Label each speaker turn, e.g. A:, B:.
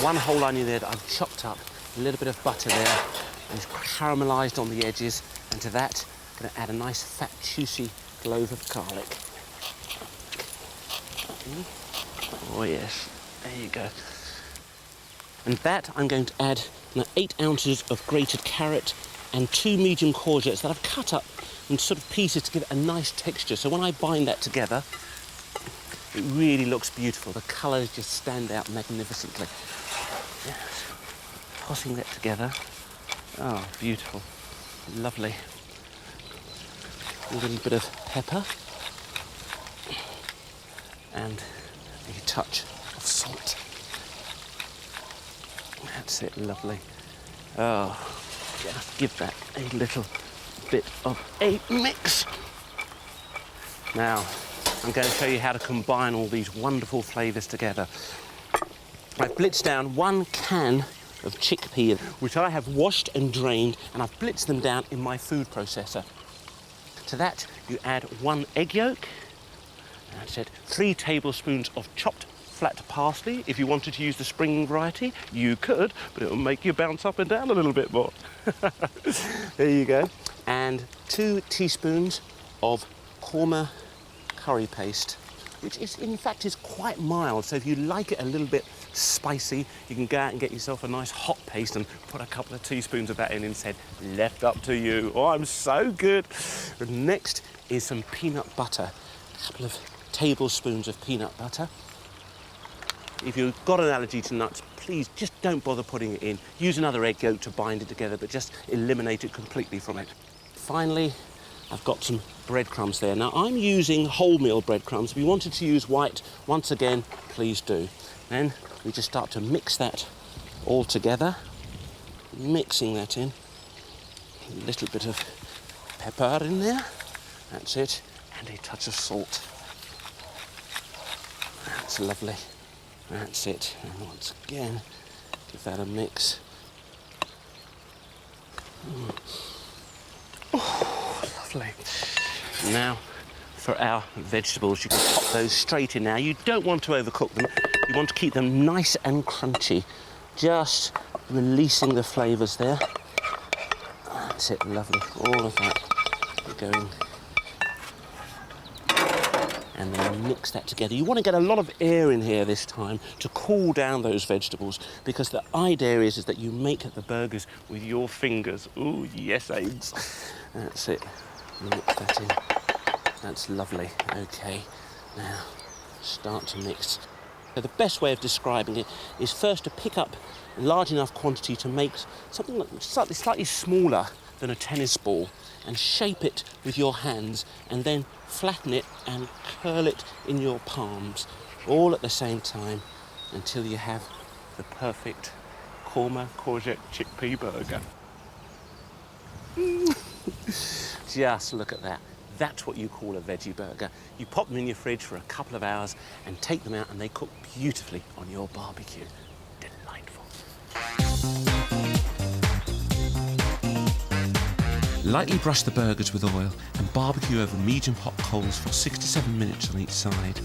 A: one whole onion there that I've chopped up, a little bit of butter there, and it's caramelised on the edges, and to that, I'm going to add a nice fat, juicy clove of garlic. Oh yes, there you go. And that I'm going to add 8 ounces of grated carrot and 2 medium courgettes that I've cut up in sort of pieces to give it a nice texture. So when I bind that together, it really looks beautiful. The colours just stand out magnificently. Yes. Tossing that together. Oh, beautiful. Lovely. A little bit of pepper. And a touch of salt. That's it, lovely. Oh, just give that a little bit of a mix. Now, I'm going to show you how to combine all these wonderful flavours together. I've blitzed down 1 can of chickpea, which I have washed and drained, and I've blitzed them down in my food processor. To that, you add 1 egg yolk, that's it, 3 tablespoons of chopped flat parsley. If you wanted to use the spring variety, you could, but it will make you bounce up and down a little bit more. There you go. And 2 teaspoons of korma curry paste, which is, in fact, is quite mild. So if you like it a little bit spicy, you can go out and get yourself a nice hot paste and put a couple of teaspoons of that in instead. Left up to you. Oh, I'm so good. And next is some peanut butter. A couple of tablespoons of peanut butter. If you've got an allergy to nuts, please just don't bother putting it in. Use another egg yolk to bind it together, but just eliminate it completely from it. Finally, I've got some breadcrumbs there. Now, I'm using wholemeal breadcrumbs. If you wanted to use white, once again, please do. Then we just start to mix that all together. Mixing that in. A little bit of pepper in there. That's it. And a touch of salt. That's lovely. That's it. And once again, give that a mix. Oh, lovely. Now, for our vegetables, you can pop those straight in now. You don't want to overcook them. You want to keep them nice and crunchy. Just releasing the flavours there. That's it, lovely. All of that going. And then mix that together. You want to get a lot of air in here this time to cool down those vegetables, because the idea is that you make the burgers with your fingers. Ooh, yes, aids. That's it. Mix that in. That's lovely. Okay, now start to mix. So the best way of describing it is first to pick up a large enough quantity to make something slightly smaller than a tennis ball, and shape it with your hands, and then flatten it and curl it in your palms, all at the same time, until you have the perfect korma courgette chickpea burger. Just look at that. That's what you call a veggie burger. You pop them in your fridge for a couple of hours and take them out, and they cook beautifully on your barbecue. Delightful. Lightly brush the burgers with oil and barbecue over medium hot coals for 6 to 7 minutes on each side.